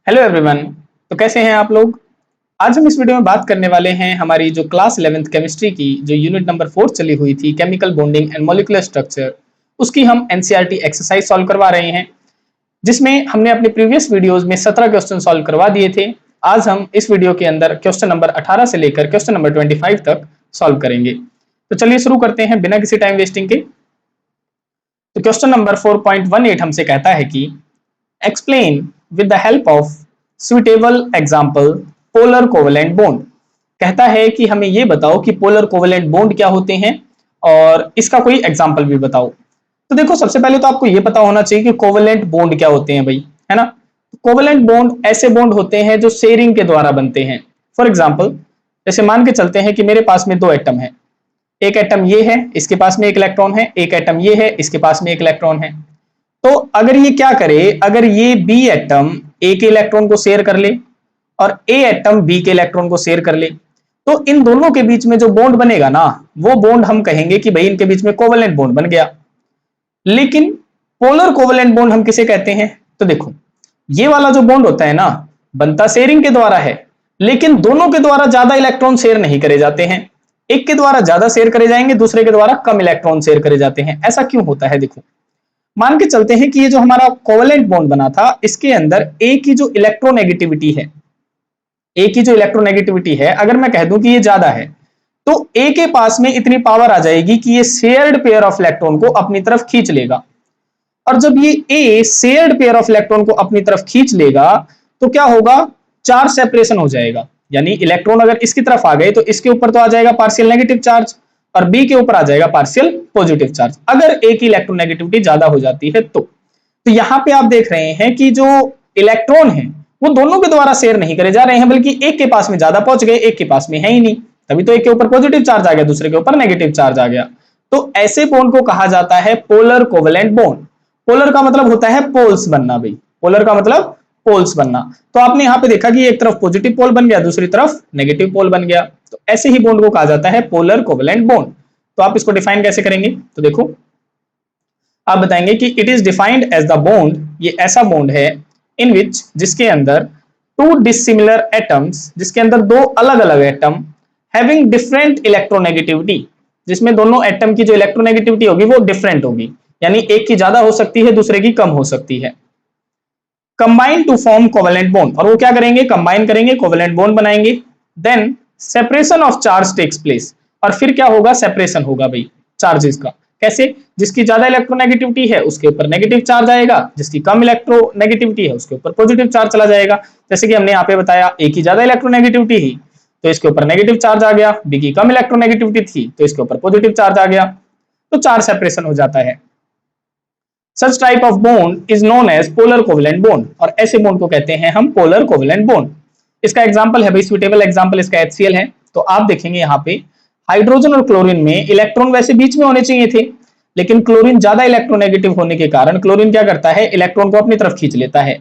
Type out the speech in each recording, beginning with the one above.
Hello everyone. तो कैसे हैं आप लोग। आज हम इस वीडियो में बात करने वाले हैं हमारी जो क्लास 11th केमिस्ट्री की जो यूनिट नंबर 4 चली हुई थी chemical bonding and molecular structure, उसकी हम एनसीईआरटी एक्सरसाइज सॉल्व करवा रहे हैं, जिसमें हमने अपने प्रीवियस वीडियोस में 17 क्वेश्चन सॉल्व करवा दिए थे। आज हम इस वीडियो के अंदर क्वेश्चन नंबर 18 से लेकर क्वेश्चन नंबर 25 तक सॉल्व करेंगे। तो चलिए शुरू करते हैं बिना किसी टाइम वेस्टिंग के। तो क्वेश्चन नंबर 4.18 हमसे कहता है कि explain with the help of suitable example polar covalent bond. कहता है कि हमें ये बताओ कि पोलर कोवेलेंट बॉन्ड क्या होते हैं और इसका कोई एग्जाम्पल भी बताओ। तो देखो, सबसे पहले तो आपको ये पता होना चाहिए कि कोवेलेंट बॉन्ड क्या होते हैं भाई, है ना। कोवेलेंट बॉन्ड ऐसे बॉन्ड होते हैं जो शेयरिंग के द्वारा बनते हैं। फॉर एग्जाम्पल, जैसे मान के चलते हैं कि मेरे पास में दो एटम है, एक एटम ये है, इसके पास में एक इलेक्ट्रॉन है, एक एटम ये है, इसके पास में एक इलेक्ट्रॉन है। तो अगर ये क्या करे, अगर ये बी एटम ए के इलेक्ट्रॉन को शेयर कर ले और ए एटम बी के इलेक्ट्रॉन को शेयर कर ले, तो इन दोनों के बीच में जो बॉन्ड बनेगा ना, वो बॉन्ड हम कहेंगे कि भाई इनके बीच में कोवेलेंट बॉन्ड बन गया। लेकिन पोलर कोवेलेंट बॉन्ड हम किसे कहते हैं? तो देखो, ये वाला जो बॉन्ड होता है ना, बनता शेयरिंग के द्वारा है, लेकिन दोनों के द्वारा ज्यादा इलेक्ट्रॉन शेयर नहीं करे जाते हैं। एक के द्वारा ज्यादा शेयर करे जाएंगे, दूसरे के द्वारा कम इलेक्ट्रॉन शेयर करे जाते हैं। ऐसा क्यों होता है? देखो, मान के चलते हैं कि ये जो हमारा कोवेलेंट बॉन्ड बना था, इसके अंदर ए की जो इलेक्ट्रोनेगेटिविटी है, ए की जो इलेक्ट्रोनेगेटिविटी है, अगर मैं कह दूं कि ये ज्यादा है, तो ए के पास में इतनी पावर आ जाएगी कि ये शेयर्ड पेयर ऑफ इलेक्ट्रॉन को अपनी तरफ खींच लेगा। और जब ये ए शेयर्ड पेयर ऑफ इलेक्ट्रॉन को अपनी तरफ खींच लेगा, तो क्या होगा? चार्ज सेपरेशन हो जाएगा। यानी इलेक्ट्रॉन अगर इसकी तरफ आ गए तो इसके ऊपर तो आ जाएगा पार्शियल नेगेटिव चार्ज और बी के ऊपर आ जाएगा पार्शियल पॉजिटिव चार्ज, अगर ए की इलेक्ट्रोनेगेटिविटी ज्यादा हो जाती है तो यहां पे आप देख रहे हैं कि जो इलेक्ट्रॉन है वो दोनों के द्वारा शेयर नहीं करे जा रहे हैं, बल्कि एक के पास में ज्यादा पहुंच गए, एक के पास में है ही नहीं। तभी तो एक के ऊपर पॉजिटिव चार्ज आ गया, दूसरे के ऊपर नेगेटिव चार्ज आ गया। तो ऐसे बॉन्ड को कहा जाता है पोलर कोवेलेंट बॉन्ड। पोलर का मतलब होता है पोल्स बनना भाई, पोलर का मतलब पोल्स बनना। तो आपने यहां पे देखा कि एक तरफ पॉजिटिव पोल बन गया, दूसरी तरफ नेगेटिव पोल बन गया। तो ऐसे ही बॉन्ड को कहा जाता है पोलर कोवेलेंट बॉन्ड। तो आप इसको डिफाइन कैसे करेंगे? तो देखो, आप बताएंगे कि it is defined as the bond, ये ऐसा बॉन्ड है इन विच, जिसके अंदर टू डिसिमिलर एटम्स, जिसके अंदर दो अलग अलग एटम हैविंग डिफरेंट इलेक्ट्रोनेगेटिविटी, जिसमें दोनों एटम की जो इलेक्ट्रोनेगेटिविटी होगी वो डिफरेंट होगी, यानी एक की ज्यादा हो सकती है, दूसरे की कम हो सकती है। Combine to form covalent bond, और वो क्या करेंगे? कंबाइन करेंगे, कोवेलेंट बॉन्ड बनाएंगे। Then separation of charge takes place, और फिर क्या होगा? सेपरेशन होगा भाई चार्जेस का। कैसे? जिसकी ज्यादा इलेक्ट्रोनेगेटिविटी है उसके ऊपर नेगेटिव चार्ज आएगा, जिसकी कम इलेक्ट्रोनेगेटिविटी है उसके ऊपर पॉजिटिव चार्ज चला जाएगा। जैसे कि हमने यहाँ पे बताया, ए की ज्यादा इलेक्ट्रोनेगेटिविटी थी तो इसके ऊपर नेगेटिव चार्ज आ गया, बी की कम इलेक्ट्रोनेगेटिविटी थी तो इसके ऊपर पॉजिटिव चार्ज आ गया, तो चार्ज सेपरेशन हो जाता है। Such type of bond is known as polar covalent bond, और ऐसे बॉन्ड को कहते हैं हम polar covalent bond। इसका एग्जांपल है भाई, सुइटेबल एग्जांपल इसका HCl है। तो आप देखेंगे यहाँ पे हाइड्रोजन और क्लोरीन में इलेक्ट्रॉन वैसे बीच में होने चाहिए थे, लेकिन क्लोरीन ज्यादा इलेक्ट्रोनेगेटिव होने के कारण क्लोरीन क्या करता है? इलेक्ट्रॉन को अपनी तरफ खींच लेता है,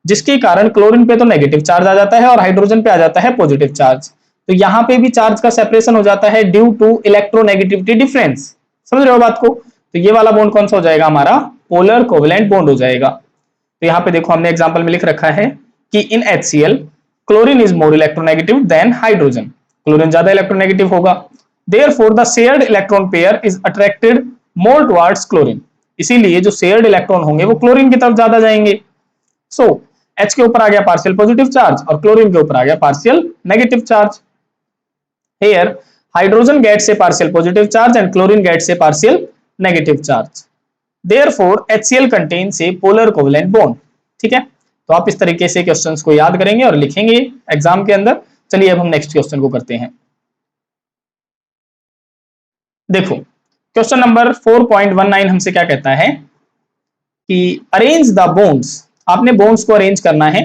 जिसके कारण क्लोरीन पे तो नेगेटिव चार्ज आ जाता है और हाइड्रोजन पे आ जाता है पॉजिटिव चार्ज। तो यहाँ पे भी चार्ज का सेपरेशन हो जाता है ड्यू टू इलेक्ट्रोनेगेटिविटी डिफरेंस। समझ रहे हो बात को? तो ये वाला बॉन्ड कौन सा हो जाएगा? हमारा पोलर कोवेलेंट बॉन्ड हो जाएगा। तो यहाँ पे देखो, हमने एग्जांपल में लिख रखा है कि इन HCl chlorine is more electronegative than hydrogen, chlorine ज्यादा इलेक्ट्रोनेगेटिव होगा। Therefore the shared electron pair is attracted more towards chlorine, इसीलिए जो शेयर्ड इलेक्ट्रॉन होंगे वो क्लोरीन की तरफ ज्यादा जाएंगे। सो H के ऊपर आ गया पार्शियल पॉजिटिव चार्ज और क्लोरीन के ऊपर आ गया partial negative charge. Here hydrogen gets a partial positive charge and chlorine gets a partial negative charge. Therefore, HCl contains a polar covalent bond। ठीक है, तो आप इस तरीके से क्वेश्चंस को याद करेंगे और लिखेंगे एग्जाम के अंदर। चलिए अब हम नेक्स्ट क्वेश्चन को करते हैं। देखो, क्वेश्चन नंबर 4.19 हमसे क्या कहता है कि अरेंज द बॉन्ड्स, आपने बॉन्ड्स को अरेंज करना है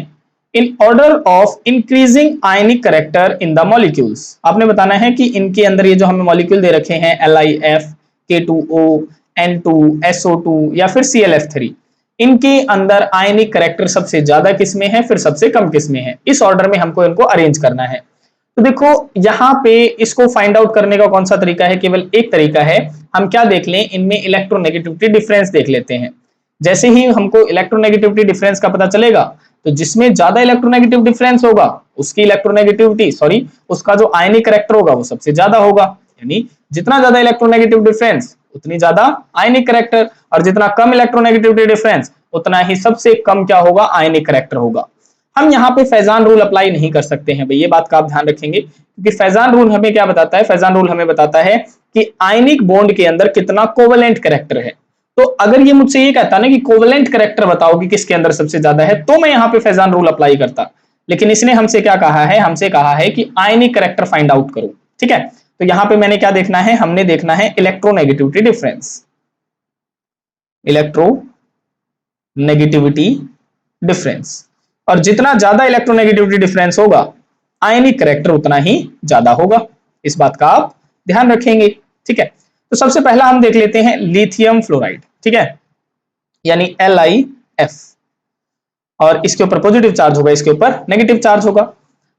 in order of increasing ionic character in the molecules. आपने बताना है कि इनके अंदर ये जो हमें मॉलिक्यूल दे रखे हैं LiF, K2O, N2, SO2 या फिर ClF3, इनके अंदर आयनिक कैरेक्टर सबसे ज्यादा किसमें है, फिर सबसे कम किसमें है, इस ऑर्डर में हमको इनको अरेंज करना है। तो देखो, यहाँ पे इसको फाइंड आउट करने का कौन सा तरीका है? केवल एक तरीका है, हम क्या देख लें, इनमें इलेक्ट्रोनेगेटिविटी डिफरेंस देख लेते हैं। जैसे ही हमको इलेक्ट्रोनेगेटिविटी डिफरेंस का पता चलेगा तो जिसमें ज्यादा इलेक्ट्रोनेगेटिव डिफरेंस होगा उसकी इलेक्ट्रोनेगेटिविटी उसका जो आयनिक करैक्टर होगा वो सबसे ज्यादा होगा। यानी जितना ज्यादा इलेक्ट्रोनेगेटिव डिफरेंस उतनी ज्यादा आयनिक करैक्टर, और जितना कम इलेक्ट्रोनेगेटिविटी डिफरेंस उतना ही सबसे कम क्या होगा, आयनिक करैक्टर होगा। हम यहाँ पे फैजान रूल अप्लाई नहीं कर सकते हैं भाई, ये बात का आप ध्यान रखेंगे, क्योंकि फैजान रूल हमें क्या बताता है, फैजान रूल हमें बताता है कि आयनिक बॉन्ड के अंदर कितना कोवेलेंट करैक्टर है। तो अगर ये मुझसे ये कहता ना कि कोवेलेंट करैक्टर बताओ कि किसके अंदर सबसे ज्यादा है, तो मैं यहाँ पे फैजान रूल अप्लाई करता। लेकिन इसने हमसे क्या कहा है, हमसे कहा है कि आयनिक करैक्टर फाइंड आउट करो। ठीक है, तो यहां पे मैंने क्या देखना है, हमने देखना है इलेक्ट्रोनेगेटिविटी डिफरेंस, इलेक्ट्रोनेगेटिविटी डिफरेंस, और जितना ज्यादा इलेक्ट्रोनेगेटिविटी डिफरेंस होगा आयनिक करैक्टर उतना ही ज्यादा होगा। इस बात का आप ध्यान रखेंगे। ठीक है, तो सबसे पहला हम देख लेते हैं लिथियम फ्लोराइड। ठीक है, यानी LiF, और इसके ऊपर पॉजिटिव चार्ज होगा, इसके ऊपर नेगेटिव चार्ज होगा।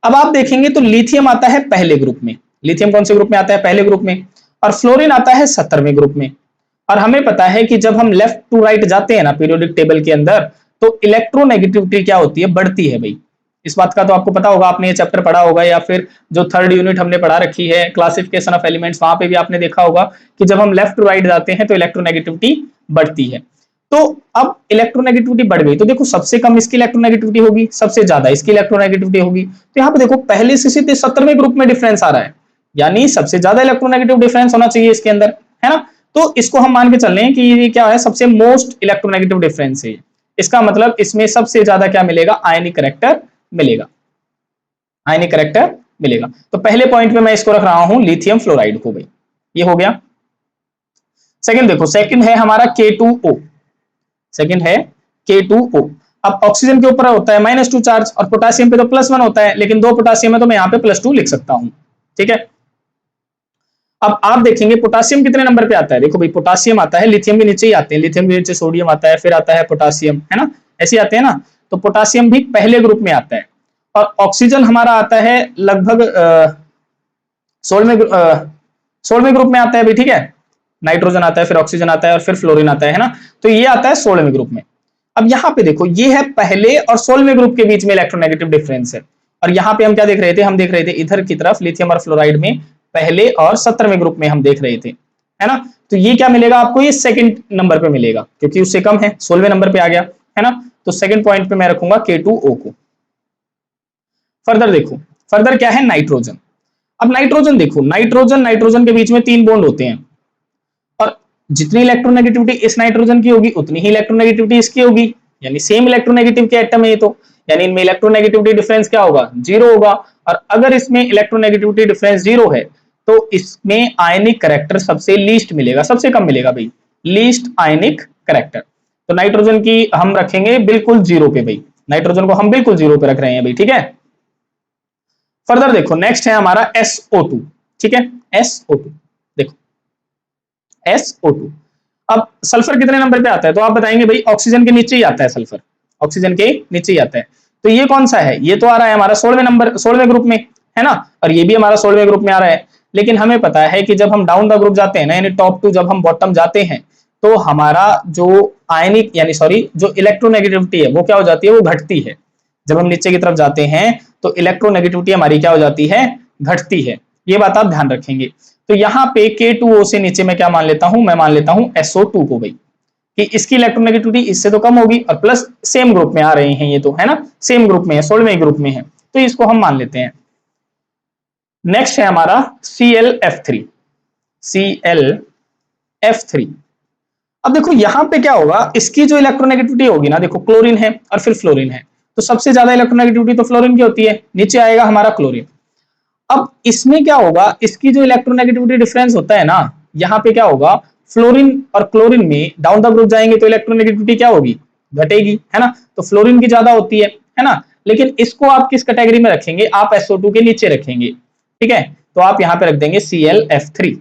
अब आप देखेंगे तो लिथियम आता है पहले ग्रुप में, लिथियम कौन से ग्रुप में आता है, पहले ग्रुप में, और फ्लोरीन आता है 70वें ग्रुप में। और हमें पता है कि जब हम लेफ्ट टू राइट जाते हैं ना पीरियोडिक टेबल के अंदर, तो इलेक्ट्रोनेगेटिविटी क्या होती है, बढ़ती है भाई। इस बात का तो आपको पता होगा, आपने ये चैप्टर पढ़ा होगा, या फिर जो थर्ड यूनिट हमने पढ़ा रखी है क्लासिफिकेशन ऑफ एलिमेंट्स, वहां पे भी आपने देखा होगा कि जब हम लेफ्ट टू राइट जाते हैं तो इलेक्ट्रोनेगेटिविटी बढ़ती है। तो अब इलेक्ट्रोनेगेटिविटी बढ़ गई, तो देखो सबसे कम इसकी इलेक्ट्रोनेगेटिविटी होगी, सबसे ज्यादा इसकी इलेक्ट्रोनेगेटिविटी होगी। तो यहाँ पे देखो पहले से सीधे 70वें ग्रुप में डिफरेंस आ रहा है, यानी सबसे ज्यादा इलेक्ट्रोनेगेटिव डिफरेंस होना चाहिए इसके अंदर, है ना। तो इसको हम मान के चल रहे हैं कि ये क्या है, सबसे मोस्ट इलेक्ट्रोनेगेटिव डिफरेंस है। इसका मतलब इसमें सबसे ज्यादा क्या मिलेगा, आयनिक करैक्टर मिलेगा, आयनिक करैक्टर मिलेगा। तो पहले पॉइंट पे मैं इसको रख रहा हूं लिथियम फ्लोराइड को भाई, ये हो गया। सेकंड देखो, सेकंड है हमारा K2O, सेकंड है K2O। अब ऑक्सीजन के ऊपर होता है -2 चार्ज और पोटेशियम पे तो +1 होता है, लेकिन 2 पोटेशियम है तो मैं यहाँ पे +2 लिख सकता हूं। ठीक है, अब आप देखेंगे पोटेशियम कितने नंबर पे आता है, देखो भाई पोटेशियम आता है, लिथियम के नीचे ही आते हैं, लिथियम के नीचे सोडियम आता है, फिर आता है पोटेशियम, है ना, ऐसे आते हैं ना। तो पोटेशियम भी पहले ग्रुप में आता है, और ऑक्सीजन हमारा आता है लगभग 16वें ग्रुप में आता है भाई। ठीक है, नाइट्रोजन आता है, फिर ऑक्सीजन आता है, और फिर फ्लोरीन आता है ना। तो ये आता है 16वें ग्रुप में। अब यहाँ पे देखो ये है पहले और 16वें ग्रुप के बीच में इलेक्ट्रोनेगेटिव डिफरेंस है, और यहाँ पे हम क्या देख रहे थे, हम देख रहे थे इधर की तरफ लिथियम और फ्लोराइड में पहले और 70वें ग्रुप में हम देख रहे थे, है ना। तो ये क्या मिलेगा आपको, ये सेकंड नंबर पे मिलेगा, क्योंकि उससे कम है, 16वें नंबर पे आ गया, है ना। तो सेकंड पॉइंट पे मैं रखूंगा K2O को। फर्दर देखो, फर्दर क्या है, नाइट्रोजन। अब नाइट्रोजन देखो, नाइट्रोजन नाइट्रोजन के बीच में 3 बॉन्ड होते हैं, और जितनी इलेक्ट्रोनेगेटिविटी इस नाइट्रोजन की होगी उतनी ही इलेक्ट्रोनेगेटिविटी इसकी होगी, यानी सेम इलेक्ट्रोनेगेटिव के एटम है ये तो, यानी इनमें इलेक्ट्रोनेगेटिविटी डिफरेंस क्या होगा, 0 होगा। और अगर इसमें इलेक्ट्रोनेगेटिविटी डिफरेंस 0 है तो इसमें आयनिक करैक्टर सबसे लीस्ट मिलेगा, सबसे कम मिलेगा भाई, लीस्ट आयनिक करैक्टर। तो नाइट्रोजन की हम रखेंगे बिल्कुल 0 पे भाई, नाइट्रोजन को हम बिल्कुल 0 पे रख रहे हैं भाई। ठीक है, फर्दर देखो नेक्स्ट है हमारा SO2। ठीक है, SO2 देखो, SO2। अब सल्फर कितने नंबर पे आता है, तो आप बताएंगे भाई ऑक्सीजन के नीचे ही आता है सल्फर, ऑक्सीजन के नीचे ही आता है। तो ये कौन सा है, ये तो आ रहा है हमारा 16वें नंबर, 16वें ग्रुप में, है ना, और ये भी हमारा 16वें ग्रुप में आ रहा है। लेकिन हमें पता है कि जब हम डाउन द ग्रुप जाते हैं ना, यानी टॉप टू जब हम बॉटम जाते हैं, तो हमारा जो आयनिक यानी जो इलेक्ट्रोनेगेटिविटी है वो क्या हो जाती है, वो घटती है। जब हम नीचे की तरफ जाते हैं तो इलेक्ट्रोनेगेटिविटी हमारी क्या हो जाती है, घटती है। ये बात आप ध्यान रखेंगे। तो यहाँ पे K2O से नीचे मैं क्या मान लेता हूं, मैं मान लेता हूं SO2 को भाई, कि इसकी इलेक्ट्रोनेगेटिविटी इससे तो कम होगी, और प्लस सेम ग्रुप में आ रहे हैं ये तो, है ना, सेम ग्रुप में है, 16वें ग्रुप में है, तो इसको हम मान लेते हैं। नेक्स्ट है हमारा ClF3, ClF3। अब देखो यहां पे क्या होगा, इसकी जो इलेक्ट्रोनेगेटिविटी होगी ना, देखो क्लोरीन है और फिर फ्लोरीन है, तो सबसे ज्यादा इलेक्ट्रोनेगेटिविटी तो फ्लोरीन की होती है, नीचे आएगा हमारा क्लोरीन। अब इसमें क्या होगा, इसकी जो इलेक्ट्रोनेगेटिविटी डिफरेंस होता है ना, यहाँ पे क्या होगा, फ्लोरीन और क्लोरीन में डाउन द ग्रुप जाएंगे तो इलेक्ट्रोनेगेटिविटी क्या होगी, घटेगी, है ना। तो फ्लोरीन की ज्यादा होती है ना। लेकिन इसको आप किस कैटेगरी में रखेंगे, आप SO2 के नीचे रखेंगे। ठीक है, तो आप यहाँ पे रख देंगे ClF3।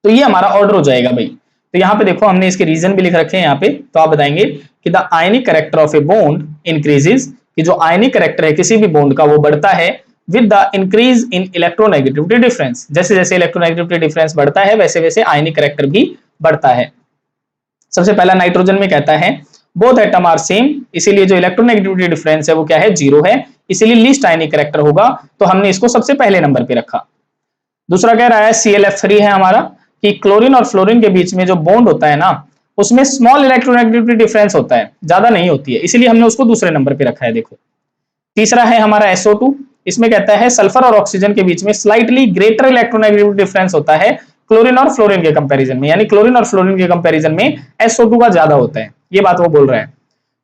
तो ये हमारा ऑर्डर हो जाएगा भाई। तो यहाँ पे देखो हमने इसके रीजन भी लिख रखे हैं यहाँ पे, तो आप बताएंगे कि the ionic character of a bond increases, कि जो आयनिक करैक्टर है किसी भी बॉन्ड का वो बढ़ता है with the increase in electronegativity difference. जैसे जैसे इलेक्ट्रोनेगेटिविटी डिफरेंस बढ़ता है वैसे वैसे आयनिक करैक्टर भी बढ़ता है। सबसे पहला नाइट्रोजन में कहता है बोथ एटम आर सेम, इसीलिए जो इलेक्ट्रोनेगेटिविटी डिफरेंस है वो क्या है, 0 है, इसीलिए लीस्ट आयनिक कैरेक्टर होगा, तो हमने इसको सबसे पहले नंबर पे रखा। दूसरा कह रहा है Clf3 है हमारा, कि क्लोरीन और फ्लोरीन के बीच में जो बॉन्ड होता है ना, उसमें स्मॉल इलेक्ट्रोनेगेटिविटी डिफरेंस होता है, ज्यादा नहीं होती है, इसीलिए हमने उसको दूसरे नंबर पे रखा है। देखो तीसरा है हमारा SO2, इसमें कहता है सल्फर और ऑक्सीजन के बीच में स्लाइटली ग्रेटर इलेक्ट्रोनेगेटिविटी डिफरेंस होता है क्लोरीन और फ्लोरीन के कंपैरिजन में, यानी क्लोरीन और फ्लोरीन के कंपैरिजन में SO2 का ज्यादा होता है, ये बात वो बोल रहा है।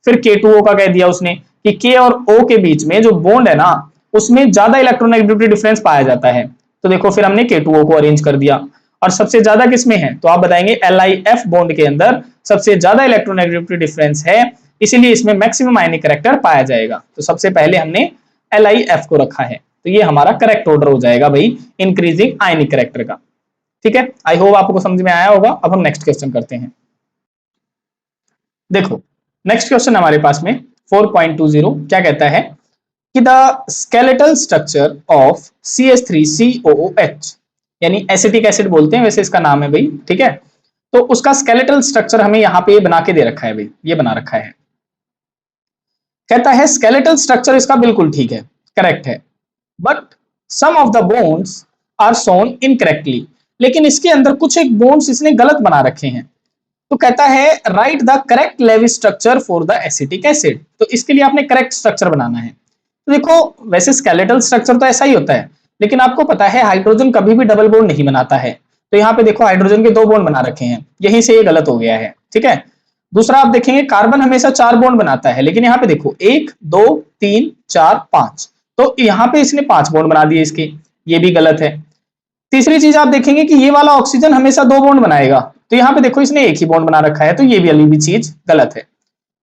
फिर K2O का कह दिया उसने कि K और O के बीच में जो बॉन्ड है ना, उसमें ज्यादा इलेक्ट्रोनेगेटिविटी डिफरेंस पाया जाता है, तो देखो फिर हमने K2O को अरेंज कर दिया। और सबसे ज्यादा किसमें है, तो आप बताएंगे LiF बॉन्ड के अंदर सबसे ज्यादा इलेक्ट्रोनेगेटिविटी डिफरेंस है, इसीलिए इसमें मैक्सिमम आयनिक कैरेक्टर पाया जाएगा, तो सबसे पहले हमने LiF को रखा है, तो ये हमारा करेक्ट ऑर्डर हो जाएगा भाई इंक्रीजिंग आयनिक कैरेक्टर का। ठीक है, आई होप आपको समझ में आया होगा। अब हम नेक्स्ट क्वेश्चन करते हैं। देखो नेक्स्ट क्वेश्चन हमारे पास में 4.20 क्या कहता है कि the skeletal structure of CH3COOH, यानी एसिटिक एसिड बोलते हैं वैसे इसका नाम है भाई, ठीक है, तो उसका स्केलेटल स्ट्रक्चर हमें यहां पे बना के दे रखा है भाई, ये बना रखा है। कहता है स्केलेटल स्ट्रक्चर इसका बिल्कुल ठीक है, करेक्ट है, but some of the bonds are shown incorrectly, लेकिन इसके अंदर कुछ एक बोन्ड्स इसने गलत बना रखे हैं। तो कहता है write the correct Lewis structure for the acetic acid, तो इसके लिए आपने करेक्ट स्ट्रक्चर बनाना है। तो देखो वैसे स्केलेटल स्ट्रक्चर तो ऐसा ही होता है, लेकिन आपको पता है हाइड्रोजन कभी भी डबल बॉन्ड नहीं बनाता है, तो यहाँ पे देखो हाइड्रोजन के 2 बॉन्ड बना रखे हैं, यहीं से ये गलत हो गया है। ठीक है, दूसरा आप देखेंगे कार्बन हमेशा 4 बॉन्ड बनाता है, लेकिन यहाँ पे देखो 1 2 3 4 5, तो यहाँ पे इसने 5 बॉन्ड बना दिए इसके, ये भी गलत है। तीसरी चीज आप देखेंगे कि ये वाला ऑक्सीजन हमेशा 2 बॉन्ड बनाएगा, तो यहाँ पे देखो इसने 1 ही बॉन्ड बना रखा है, तो ये भी अली भी चीज गलत है।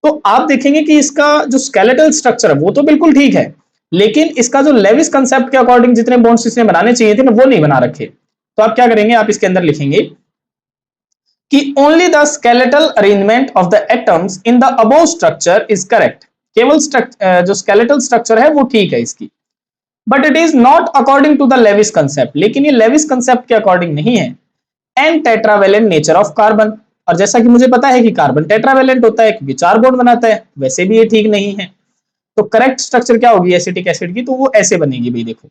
तो आप देखेंगे कि इसका जो स्केलेटल स्ट्रक्चर है वो तो बिल्कुल ठीक है, लेकिन इसका जो लेविस कंसेप्ट के अकॉर्डिंग जितने बॉन्ड्स इसने बनाने चाहिए थे ना, वो नहीं बना रखे। तो आप क्या करेंगे, आप इसके अंदर लिखेंगे कि only the skeletal arrangement of the atoms in the above structure is correct, केवल जो स्केलेटल स्ट्रक्चर है वो ठीक है इसकी, but it is not according to the Lewis concept, लेकिन ये लेविस कंसेप्ट के अकॉर्डिंग नहीं है। And tetravalent nature of carbon, और जैसा कि मुझे पता है कि कार्बन टेट्रावेलेंट होता है क्योंकि 4 बॉन्ड बनाता है, वैसे भी ये ठीक नहीं है। तो करेक्ट स्ट्रक्चर क्या होगी एसिटिक एसिड की, तो वो ऐसे बनेगी भाई, देखो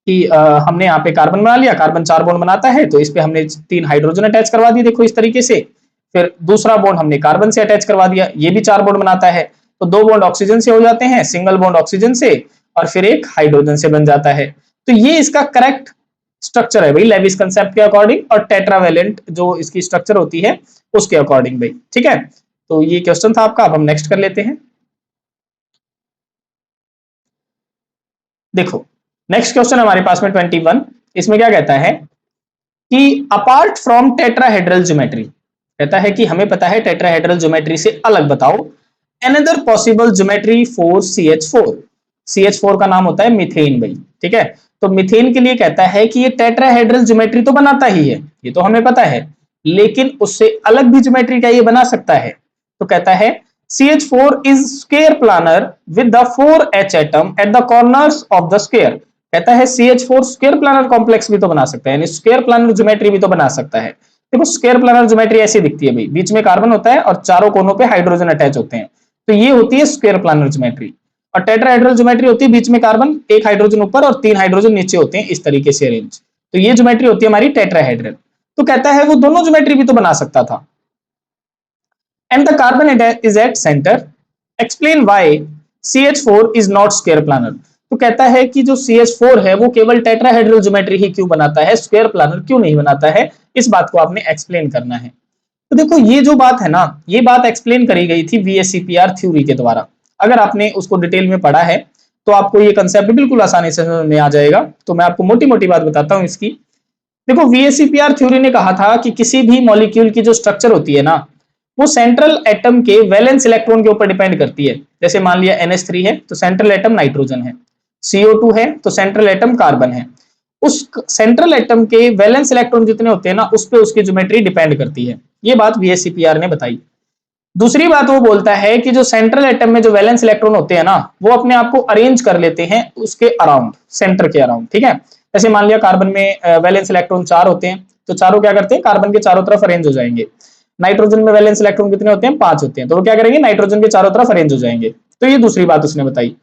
कि हमने यहाँ पे कार्बन बना लिया, कार्बन 4 बॉन्ड बनाता है, तो इस पे हमने 3 हाइड्रोजन अटैच करवा दिए, देखो इस तरीके से। फिर दूसरा बॉन्ड हमने कार्बन से अटैच करवा दिया, ये भी 4 बॉन्ड बनाता है, तो 2 बॉन्ड ऑक्सीजन से हो जाते हैं, सिंगल बॉन्ड ऑक्सीजन से, और फिर एक हाइड्रोजन से बन जाता है। तो ये इसका करेक्ट स्ट्रक्चर है भाई लेविस कंसेप्ट के अकॉर्डिंग, और टेट्रावेलेंट जो इसकी स्ट्रक्चर होती है उसके अकॉर्डिंग भाई। ठीक है, तो ये क्वेश्चन था आपका। अब हम नेक्स्ट कर लेते हैं। देखो नेक्स्ट क्वेश्चन हमारे पास में 21, इसमें क्या कहता है कि अपार्ट फ्रॉम टेट्राहेड्रल ज्योमेट्री, कहता है कि हमें पता है टेट्राहेड्रल ज्योमेट्री से अलग बताओ another possible geometry for CH4। CH4 का नाम होता है मीथेन भाई, ठीक है, तो मीथेन के लिए कहता है कि ये टेट्राहेड्रल ज्योमेट्री तो बनाता ही है, ये तो हमें पता है, लेकिन उससे अलग भी ज्योमेट्री का ये बना सकता है। तो कहता है CH4 is square planar with the 4H atom at the corners of the square, कहता है CH4 स्क्वायर प्लानर कॉम्प्लेक्स भी तो बना सकता है, यानी स्क्वायर प्लानर ज्योमेट्री भी तो बना सकता है। देखो स्क्वायर प्लानर ज्योमेट्री ऐसी दिखती है भाई, बीच में कार्बन होता है और चारों कोनों पे हाइड्रोजन अटैच होते हैं, तो ये होती है स्क्वायर प्लानर ज्योमेट्री। और टेट्राहेड्रल ज्योमेट्री होती है बीच में कार्बन, 1 हाइड्रोजन ऊपर और 3 हाइड्रोजन नीचे होते हैं, इस तरीके से अरेंज, तो ये ज्योमेट्री होती है हमारी टेट्राहेड्रल। तो कहता है वो दोनों ज्योमेट्री भी तो बना सकता था। And the carbon is at centre, explain why CH4 is not square planar. तो कहता है कि जो CH4 है वो केवल टेट्राहेड्रल ज्योमेट्री ही क्यों बनाता है, स्क्वायर प्लानर क्यों नहीं बनाता है, इस बात को आपने एक्सप्लेन करना है। तो देखो ये जो बात है ना, ये बात एक्सप्लेन करी गई थी VSEPR थ्योरी के द्वारा, अगर आपने उसको डिटेल में पढ़ा है तो आपको ये कंसेप्ट बिल्कुल आसानी से समझ में आ जाएगा। तो मैं आपको मोटी मोटी बात बताता हूं इसकी। देखो VSEPR थ्योरी ने कहा था कि किसी भी मॉलिक्यूल की जो स्ट्रक्चर होती है ना, वो सेंट्रल एटम के वैलेंस इलेक्ट्रॉन के ऊपर डिपेंड करती है। जैसे मान लिया NH3 है तो सेंट्रल एटम नाइट्रोजन है, CO2 है तो सेंट्रल एटम कार्बन है, उस सेंट्रल एटम के वैलेंस इलेक्ट्रॉन जितने होते हैं ना, उस पे उसकी ज्योमेट्री डिपेंड करती है, ये बात VSEPR ने बताई। दूसरी बात वो बोलता है कि जो सेंट्रल एटम में जो वैलेंस इलेक्ट्रॉन होते हैं ना, वो अपने आप को अरेंज कर लेते हैं उसके अराउंड, सेंटर के अराउंड, ठीक है। जैसे मान लिया कार्बन में वैलेंस इलेक्ट्रॉन 4 होते हैं, तो चारों क्या करते हैं, कार्बन के चारों तरफ अरेंज हो जाएंगे। नाइट्रोजन में वैलेंस इलेक्ट्रॉन कितने होते हैं? 5 होते हैं। तो वो क्या करेंगे? नाइट्रोजन के चारों तरफ अरेंज हो जाएंगे। तो ये दूसरी बात उसने बताई।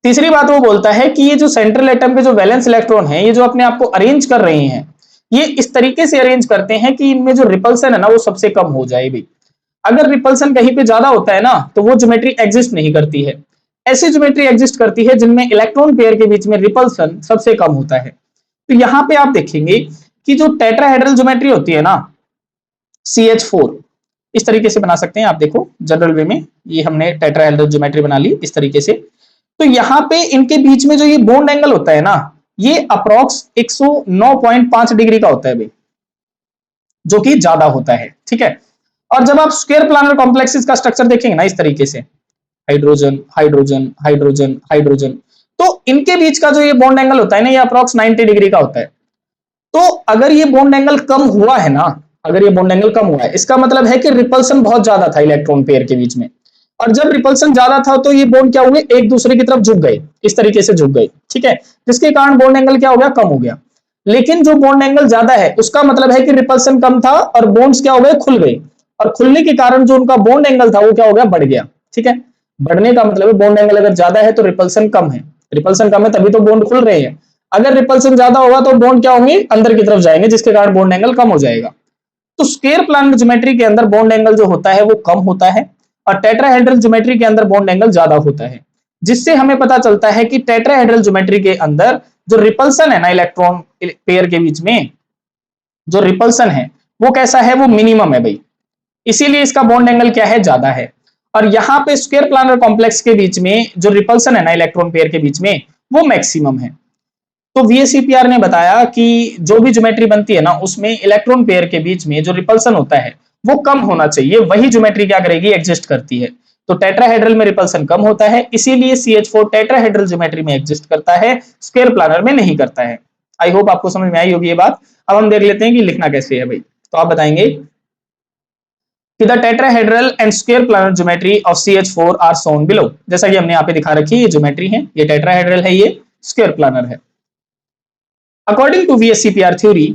तीसरी बात वो बोलता है कि ये जो सेंट्रल एटम के जो वैलेंस इलेक्ट्रॉन है, ये जो अपने आप को अरेंज कर रहे हैं, ये इस तरीके से अरेंज करते हैं कि इनमें जो रिपल्सन है ना वो सबसे कम हो जाए भी। अगर रिपल्सन कहीं पे ज्यादा होता है ना तो वो ज्योमेट्री एग्जिस्ट नहीं करती है। ऐसी ज्योमेट्री एग्जिस्ट करती है जिनमें इलेक्ट्रॉन पेयर के बीच में रिपल्सन सबसे कम होता है। तो यहां पे आप देखेंगे कि जो टेट्राहेड्रल ज्योमेट्री होती है ना, CH4, इस तरीके से बना सकते हैं आप। देखो जनरल वे में ये हमने टेट्राहेड्रल ज्योमेट्री बना ली इस तरीके से। तो यहां पे इनके बीच में जो ये बॉन्ड एंगल होता है ना, ये अप्रोक्स 109.5 डिग्री का होता है भाई, जो कि ज्यादा होता है। ठीक है। और जब आप स्क्वायर प्लानर कॉम्प्लेक्सेस का स्ट्रक्चर देखेंगे ना इस तरीके से, हाइड्रोजन हाइड्रोजन हाइड्रोजन हाइड्रोजन, तो इनके बीच का जो ये बॉन्ड एंगल होता है ना, ये अप्रोक्स 90 डिग्री का होता है। तो अगर ये बॉन्ड एंगल कम हुआ है ना, अगर ये बॉन्ड एंगल कम हुआ है, इसका मतलब है कि रिपल्सन बहुत ज्यादा था इलेक्ट्रॉन पेयर के बीच में। और जब रिपल्सन ज्यादा था तो ये बॉन्ड क्या हुए? एक दूसरे की तरफ झुक गए, इस तरीके से झुक गए। ठीक है। जिसके कारण बॉन्ड एंगल क्या हो गया? कम हो गया। लेकिन जो बॉन्ड एंगल ज्यादा है उसका मतलब है कि रिपल्सन कम था और बॉन्ड्स क्या हो गए? खुल गए। और खुलने के कारण जो उनका बॉन्ड एंगल था वो क्या हो गया? बढ़ गया। ठीक है। बढ़ने का मतलब है बॉन्ड एंगल अगर ज्यादा है तो रिपल्सन कम है, रिपल्सन कम है तभी तो बॉन्ड खुल रहे हैं। अगर रिपल्सन ज्यादा होगा तो बॉन्ड क्या होंगे? अंदर की तरफ जाएंगे, जिसके कारण बॉन्ड एंगल कम हो जाएगा। तो स्क्वायर प्लानर ज्योमेट्री के अंदर बॉन्ड एंगल जो होता है वो कम होता है और टेट्राहेड्रल ज्योमेट्री के अंदर बॉन्ड एंगल ज्यादा होता है। जिससे हमें पता चलता है कि टेट्राहेड्रल ज्योमेट्री के अंदर जो रिपल्सन है ना इलेक्ट्रॉन पेयर के बीच में, जो रिपल्सन है वो कैसा है? वो मिनिमम है भाई। इसीलिए इसका बॉन्ड एंगल क्या है? ज्यादा है। और यहां पे स्क्वायर प्लानर कॉम्प्लेक्स के बीच में जो रिपल्सन है ना इलेक्ट्रॉन पेयर के बीच में, वो मैक्सिमम है। तो VSEPR ने बताया कि जो भी ज्योमेट्री बनती है ना उसमें इलेक्ट्रॉन पेयर के बीच में जो रिपल्सन होता है वो कम होना चाहिए, वही ज्योमेट्री क्या करेगी? एग्जिस्ट करती है। तो टेट्राहेड्रल में रिपल्सन कम होता है, इसीलिए CH4 टेट्राहेड्रल ज्योमेट्री में एग्जिस्ट करता है, स्क्वायर प्लानर में नहीं करता है। आई होप आपको समझ में आई होगी ये बात। अब हम देख लेते हैं कि लिखना कैसे है भाई। तो आप बताएंगे कि the tetrahedral and square planar geometry of CH4 are shown below. जैसा कि हमने यहाँ पे दिखा रखी है, ये ज्योमेट्री है, ये टेट्राहेड्रल है, ये स्क्वायर प्लानर है। According to VSEPR theory,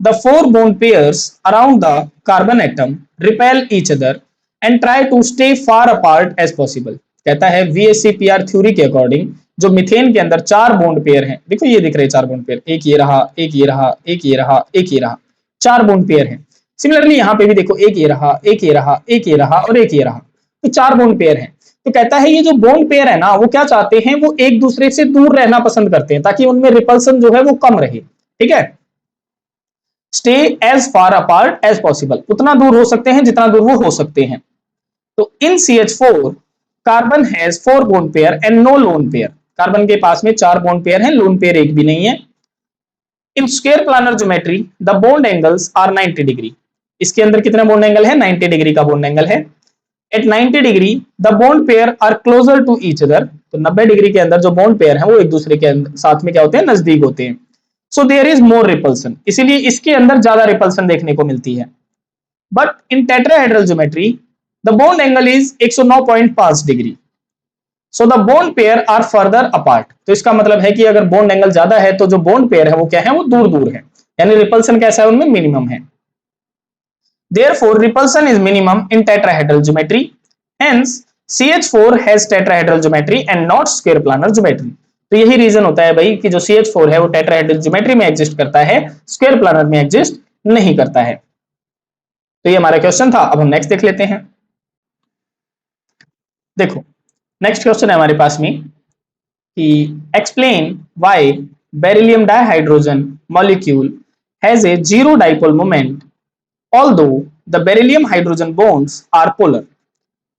the four bond pairs around the carbon atom repel each other and try to stay far apart as possible। कहता है VSEPR थ्योरी के अकॉर्डिंग जो मीथेन के अंदर चार बॉन्ड पेयर हैं, देखो ये दिख रहे हैं चार बॉन्ड पेयर, एक ये रहा, एक ये रहा, एक ये रहा, एक ये रहा, चार बॉन्ड पेयर हैं। सिमिलरली यहाँ पे भी देखो एक ये रहा, एक ये रहा, एक ये रहा और एक ये रहा, तो चार बॉन्ड पेयर हैं। तो कहता है ये जो बॉन्ड पेयर है ना वो क्या चाहते हैं? वो एक दूसरे से दूर रहना पसंद करते हैं ताकि उनमें रिपल्सन जो है वो कम रहे। ठीक है। Stay as far apart as possible, उतना दूर हो सकते हैं जितना दूर वो हो सकते हैं। तो in CH4 carbon has 4 bond pair and no lone pair. Carbon के पास में 4 बॉन्ड पेयर हैं, लोन पेयर एक भी नहीं है। In square planar geometry the bond angles are 90 degree. इसके अंदर कितना बॉन्ड एंगल है? 90 डिग्री का बॉन्ड एंगल है। At 90 degree the bond pair are closer to each other. तो 90 डिग्री के अंदर जो बॉन्ड पेयर है वो एक दूसरे के साथ में क्या होते हैं? नजदीक होते हैं। So there is more repulsion, इसीलिए इसके अंदर ज्यादा रिपल्सन देखने को मिलती है। But in tetrahedral geometry the bond angle is 109.5 degree, so the bond pair are further apart. तो इसका मतलब है कि अगर बॉन्ड एंगल ज्यादा है तो जो बॉन्ड पेयर है वो क्या है? वो दूर दूर है, यानी रिपल्सन कैसा है? उनमें मिनिमम है। Therefore, repulsion is minimum in tetrahedral geometry. Hence, CH4 has tetrahedral geometry and not square planar geometry. तो यही रीजन होता है भाई कि जो CH4 है वो टेट्राहेड्रल ज्योमेट्री में एग्जिस्ट करता है, स्क्वायर प्लानर में एग्जिस्ट नहीं करता है। तो ये हमारा क्वेश्चन था। अब हम नेक्स्ट देख लेते हैं। देखो नेक्स्ट क्वेश्चन है हमारे पास में कि explain why beryllium dihydrogen molecule has a zero dipole moment although the beryllium hydrogen bonds are polar।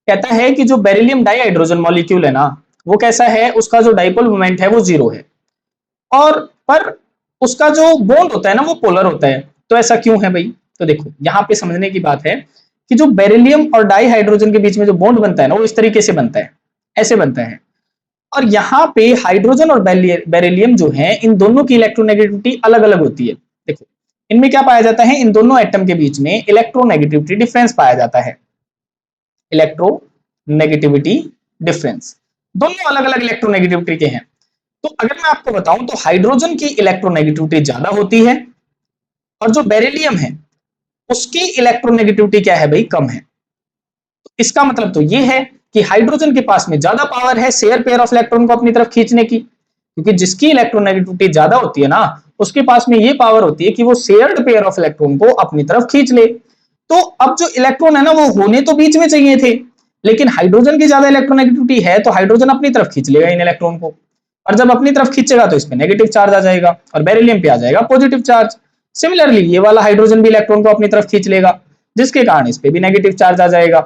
कहता है कि जो बेरिलियम डाइहाइड्रोजन मॉलिक्यूल है ना वो कैसा है? उसका जो डाइपोल मोमेंट है वो जीरो है, और पर उसका जो बॉन्ड होता है ना वो पोलर होता है। तो ऐसा क्यों है भाई? तो देखो यहाँ पे समझने की बात है कि जो बेरिलियम और डाइहाइड्रोजन के बीच में जो बॉन्ड बनता है ना वो इस तरीके से बनता है, ऐसे बनता है। और यहाँ पे हाइड्रोजन और बेरिलियम जो है इन दोनों की इलेक्ट्रोनेगेटिविटी अलग अलग होती है। देखो इनमें क्या पाया जाता है? इन दोनों एटम के बीच में इलेक्ट्रोनेगेटिविटी डिफरेंस पाया जाता है। इलेक्ट्रोनेगेटिविटी डिफरेंस दोनों अलग अलग इलेक्ट्रोनेगेटिविटी के हैं। तो अगर मैं आपको बताऊं तो हाइड्रोजन की इलेक्ट्रोनेगेटिविटी ज्यादा होती है और जो बेरिलियम है उसकी इलेक्ट्रोनेगेटिविटी क्या है भाई, कम है। इसका मतलब तो ये है कि हाइड्रोजन के पास में ज्यादा पावर है शेयर पेयर ऑफ इलेक्ट्रॉन को अपनी तरफ खींचने की, क्योंकि जिसकी इलेक्ट्रोनेगेटिविटी ज्यादा होती है ना, उसके पास में ये पावर होती है कि वो शेयर्ड पेयर ऑफ इलेक्ट्रॉन को अपनी तरफ खींच ले। तो अब जो इलेक्ट्रॉन है ना, वो होने तो बीच में चाहिए थे, लेकिन हाइड्रोजन की ज्यादा इलेक्ट्रोनेगेटिविटी है तो हाइड्रोजन अपनी तरफ खींच लेगा इन इलेक्ट्रॉन को, और जब अपनी तरफ खींचेगा तो इस पे नेगेटिव चार्ज आ जाएगा और बेरिलियम पे आ जाएगा पॉजिटिव चार्ज। सिमिलरली ये वाला हाइड्रोजन भी इलेक्ट्रॉन को अपनी तरफ खींच लेगा, जिसके कारण इस पे भी नेगेटिव चार्ज आ जाएगा।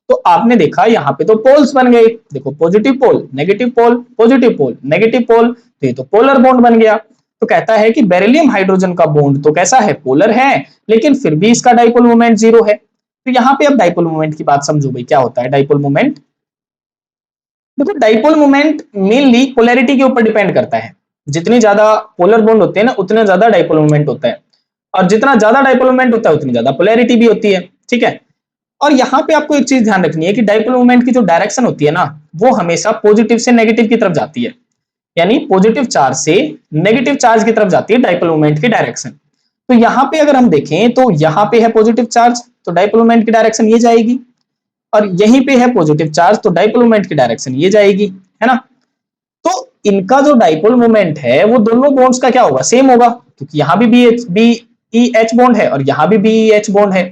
तो आपने देखा यहाँ पे तो पोल्स बन गए, देखो positive pole negative pole positive pole negative pole, तो ये तो पोलर बॉन्ड बन गया। तो कहता है कि बेरिलियम हाइड्रोजन का बॉन्ड तो कैसा है, पोलर है, लेकिन फिर भी इसका डाइपोल मोमेंट 0 है। तो यहाँ पे अब डाइपोल मोमेंट की बात समझो भाई, क्या होता है डाइपोल मोमेंट। देखो डाइपोल मोमेंट मेनली पोलैरिटी के ऊपर डिपेंड करता है, जितनी ज्यादा पोलर बॉन्ड होते हैं ना उतना ज्यादा डाइपोल मोमेंट होता है, और जितना ज्यादा डाइपोल मोमेंट होता है उतनी ज्यादा पोलैरिटी भी होती है, ठीक है। और यहाँ पे आपको एक चीज ध्यान रखनी है कि डाइपोल मोमेंट की जो डायरेक्शन होती है ना, वो हमेशा पॉजिटिव से नेगेटिव की तरफ जाती है, यानी पॉजिटिव चार्ज से नेगेटिव चार्ज की तरफ जाती है डाइपोल मोमेंट की डायरेक्शन। तो यहाँ पे अगर हम देखें तो यहाँ पे है पॉजिटिव चार्ज, तो डाइपोल मोमेंट की डायरेक्शन ये जाएगी, और यहीं पे है पॉजिटिव चार्ज तो डाइपोल मोमेंट की डायरेक्शन ये जाएगी, है ना। तो इनका जो डाइपोल मोमेंट है वो दोनों बॉन्ड्स का क्या होगा, सेम होगा, क्योंकि यहाँ भी बी ई एच बॉन्ड है और यहाँ भी बी ई एच बॉन्ड है।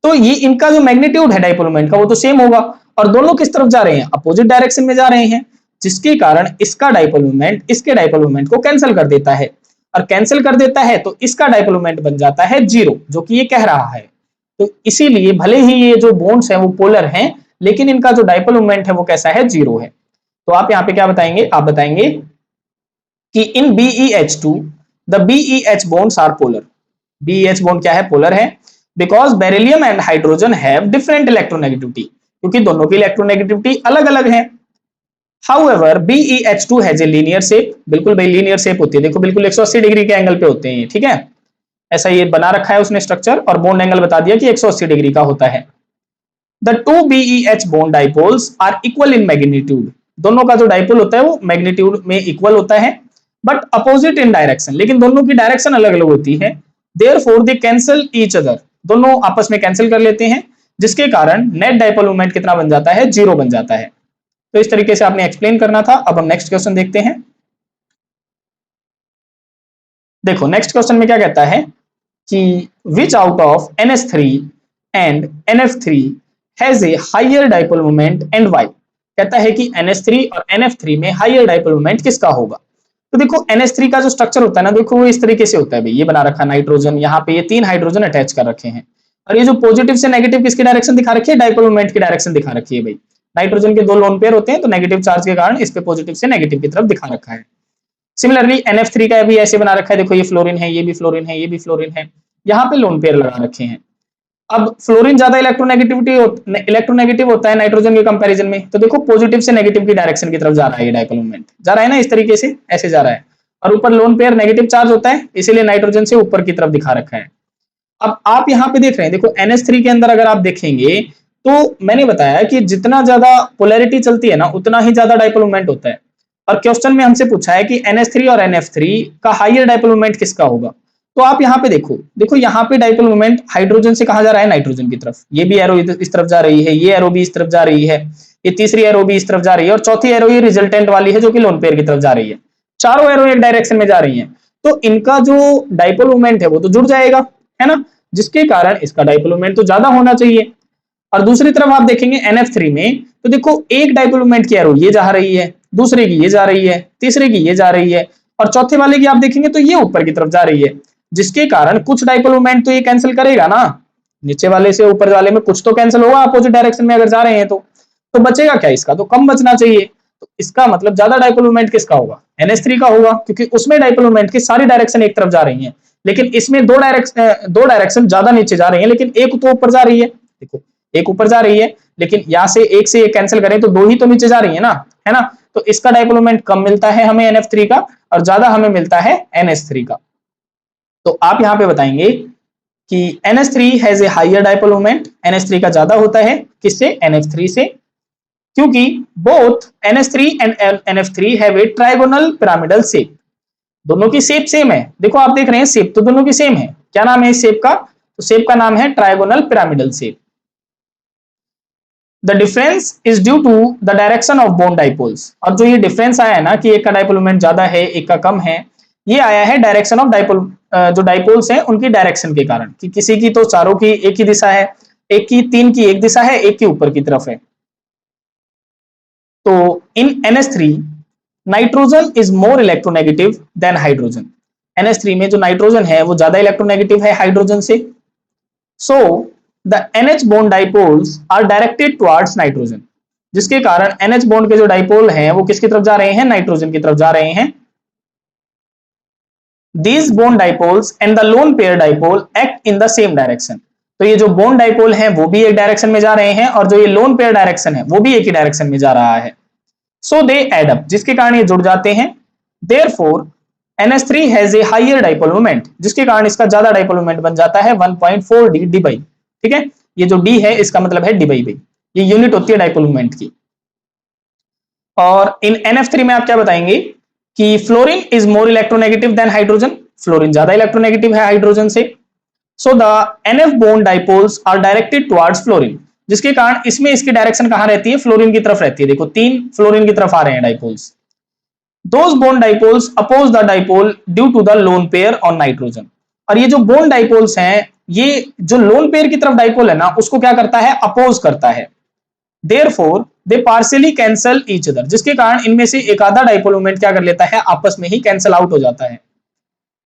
तो ये इनका जो मैग्नीट्यूड है डाइपोल मोमेंट का वो तो सेम होगा, और दोनों किस तरफ जा रहे हैं, अपोजिट डायरेक्शन में जा रहे हैं, जिसके कारण इसका डाइपोल मोमेंट इसके डाइपोल मोमेंट को कैंसिल कर देता है, और कैंसिल कर देता है तो इसका डाइपोल मोमेंट बन जाता है 0, जो कि ये कह रहा है। तो इसीलिए भले ही ये जो बॉन्ड्स हैं वो पोलर हैं, लेकिन इनका जो डाइपोल मोमेंट है वो कैसा है, 0 है। तो आप यहाँ पे क्या बताएंगे, आप बताएंगे कि इन BeH2 the BeH bonds are polar। BeH bond क्या है, पोलर है, because beryllium and hydrogen have different electronegativity, क्योंकि दोनों की इलेक्ट्रोनेगेटिविटी अलग अलग है। However, BeH2 has a linear shape, बिल्कुल भाई लीनियर शेप होती है, देखो बिल्कुल 180 डिग्री के एंगल पे होते हैं, ठीक है। ऐसा ये बना रखा है उसने स्ट्रक्चर, और बॉन्ड एंगल बता दिया कि 180 डिग्री का होता है। The two BeH bond dipoles are equal in magnitude, दोनों का जो डाइपोल होता है वो मैग्नीट्यूड में इक्वल होता है, बट अपोजिट इन डायरेक्शन, लेकिन दोनों की डायरेक्शन अलग अलग होती है। Therefore they cancel each other, दोनों आपस में कैंसिल कर लेते हैं, जिसके कारण नेट डाइपोल मोमेंट कितना बन जाता है, 0 बन जाता है। तो इस तरीके से आपने एक्सप्लेन करना था। अब हम नेक्स्ट क्वेश्चन देखते हैं। देखो नेक्स्ट क्वेश्चन में क्या कहता है कि which out of NH3 and NF3 has a higher dipole moment and why. कहता है कि NH3 और NF3 में हायर डाइपोल मोमेंट किसका होगा। तो देखो NH3 का जो स्ट्रक्चर होता है ना, देखो वो इस तरीके से होता है भाई, ये बना रखा नाइट्रोजन, यहाँ पे ये 3 हाइड्रोजन अटैच कर रखे हैं, और ये जो पॉजिटिव से नेगेटिव किसकी डायरेक्शन दिखा रखी है, डाइपोल मोमेंट की डायरेक्शन दिखा रखी है भाई। नाइट्रोजन के 2 लोन पेयर होते हैं, तो नेगेटिव चार्ज के कारण इस पे पॉजिटिव से नेगेटिव की तरफ दिखा रखा है। सिमिलरली NF3 का भी ऐसे बना रखा है, देखो ये फ्लोरीन है, ये भी फ्लोरीन है, ये भी फ्लोरीन है, यहाँ पे लोन पेयर लगा रखे हैं। अब फ्लोरीन ज्यादा इलेक्ट्रोनेगेटिव होता है नाइट्रोजन के कंपैरिजन में, तो देखो पॉजिटिव से नेगेटिव की डायरेक्शन की तरफ जा रहा है, ये डाइपोल मोमेंट जा रहा है ना, इस तरीके से ऐसे जा रहा है, और ऊपर लोन पेयर नेगेटिव चार्ज होता है, इसीलिए नाइट्रोजन से ऊपर की तरफ दिखा रखा है। अब आप यहाँ पे देख रहे हैं, देखो NH3 के अंदर अगर आप देखेंगे तो मैंने बताया कि जितना ज्यादा पोलैरिटी चलती है ना उतना ही ज्यादा डाइपोल मोमेंट होता है, और क्वेश्चन में हमसे पूछा है कि NH3 और NF3 का हायर डाइपोल मोमेंट किसका होगा। तो आप यहाँ पे देखो, देखो यहाँ पे डाइपोल मोमेंट हाइड्रोजन से कहा जा रहा है, नाइट्रोजन की तरफ, ये भी एरो इस तरफ जा रही है, ये एरो भी इस तरफ जा रही है, ये तीसरी एरो भी इस तरफ जा रही है, और चौथी एरो ये रिजल्टेंट वाली है जो कि लोन पेयर की तरफ जा रही है, चारों एरो एक डायरेक्शन में जा रही है। तो इनका जो डाइपोल मोमेंट है वो तो जुड़ जाएगा, है ना, जिसके कारण इसका डाइपोल मोमेंट तो ज्यादा होना चाहिए। और दूसरी तरफ आप देखेंगे NF3 में, तो देखो एक डाइपोल मोमेंट की एरो ये जा रही है, दूसरे की ये जा रही है, तीसरे की ये जा रही है, और चौथे वाले की आप देखेंगे तो ये ऊपर की तरफ जा रही है, जिसके कारण कुछ डाइपोल मोमेंट तो ये कैंसिल करेगा ना, नीचे वाले से ऊपर वाले में कुछ तो कैंसिल होगा अपोजिट डायरेक्शन में अगर जा रहे हैं तो बचेगा क्या, इसका तो कम बचना चाहिए। तो इसका मतलब ज्यादा डाइपोल मोमेंट किसका होगा, NH3 का होगा, क्योंकि उसमें डाइपोल मोमेंट की सारी डायरेक्शन एक तरफ जा रही है, लेकिन इसमें दो डायरेक्शन ज्यादा नीचे जा रही है, लेकिन एक तो ऊपर जा रही है, देखो एक ऊपर जा रही है, लेकिन यहाँ से एक से एक कैंसिल करें तो 2 ही तो नीचे जा रही है ना, है ना। तो इसका डाइपोल मोमेंट कम मिलता है हमें NF3 का, और ज्यादा हमें मिलता है NH3 का। तो आप यहाँ पे बताएंगे कि NH3 has a higher dipole moment, NH3 का ज्यादा होता है किससे, NH3 से, क्योंकि both NH3 and NF3 have a trigonal pyramidal shape, दोनों की शेप सेम है। देखो आप देख रहे हैं शेप तो दोनों की सेम है, क्या नाम है इस शेप का, तो शेप का नाम है trigonal pyramidal shape. The difference is due to the direction of bond dipoles, और जो ये डिफरेंस आया है ना कि एक का डाइपोल मोमेंट ज्यादा है एक का कम है, ये आया है डायरेक्शन ऑफ डाइपोल, जो डाइपोल्स हैं उनकी डायरेक्शन के कारण, कि किसी की तो चारों की एक ही दिशा है, एक की तीन की एक दिशा है, एक की ऊपर की तरफ है। तो इन NH3 nitrogen is more electronegative than hydrogen. NH3 में जो नाइट्रोजन है वो ज्यादा इलेक्ट्रोनेगेटिव है हाइड्रोजन से। So the NH bond dipoles are directed towards nitrogen, जिसके कारण NH बॉन्ड के जो डाइपोल हैं वो किसकी तरफ जा रहे हैं, नाइट्रोजन की तरफ जा रहे हैं। These bond dipoles and the lone pair dipole act in the same direction। तो ये जो बॉन्ड डाइपोल हैं वो भी एक डायरेक्शन में जा रहे हैं, और जो ये लोन पेयर डायरेक्शन है वो भी एक ही डायरेक्शन में जा रहा है। सो दे एड अप, जिसके कारण ये जुड़ जाते हैं। Therefore NH3 has a higher dipole moment, जिसके कारण इसका ज्यादा डाइपोल मोमेंट बन जाता है 1.4 डी बाई। ठीक है, ये जो डी है इसका मतलब है डी बाई, ये यूनिट होती है डाइपोल मोमेंट की। और इन NF3 में आप क्या बताएंगे कि fluorine is more electronegative than hydrogen, fluorine ज्यादा इलेक्ट्रोनेगेटिव है हाइड्रोजन से। So the NF bond dipoles are directed towards fluorine, जिसके कारण इसमें इसकी डायरेक्शन कहां रहती है, फ्लोरीन की तरफ रहती है। देखो 3 फ्लोरीन की तरफ आ रहे हैं dipoles. Those bond dipoles oppose the dipole due to the lone pair on nitrogen, और ये जो बॉन्ड डाइपोल्स हैं ये जो लोन पेयर की तरफ डाइपोल है ना उसको क्या करता है, अपोज करता है। Therefore they partially cancel each other, जिसके कारण इनमें से एक आधा डाइपोल मोमेंट क्या कर लेता है, आपस में ही कैंसल आउट हो जाता है।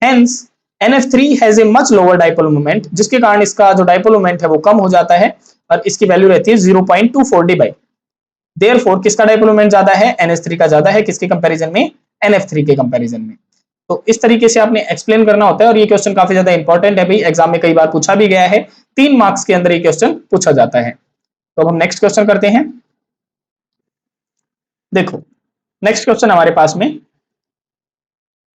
Hence NF3 has a much lower dipole moment, जिसके कारण इसका जो डाइपोल मोमेंट है वो कम हो जाता है और इसकी वैल्यू रहती है 0.24 डी बाई। देयरफॉर किसका डाइपोल मोमेंट ज्यादा है, NH3 का ज्यादा है, किसके कंपैरिजन में, NF3 के कंपैरिजन में। तो इस तरीके से आपने एक्सप्लेन करना होता है, और ये क्वेश्चन काफी ज्यादा इंपॉर्टेंट है भाई, एग्जाम में कई बार पूछा भी गया है, 3 मार्क्स के अंदर ये क्वेश्चन पूछा जाता है। तो अब हम नेक्स्ट क्वेश्चन करते हैं। देखो नेक्स्ट क्वेश्चन हमारे पास में,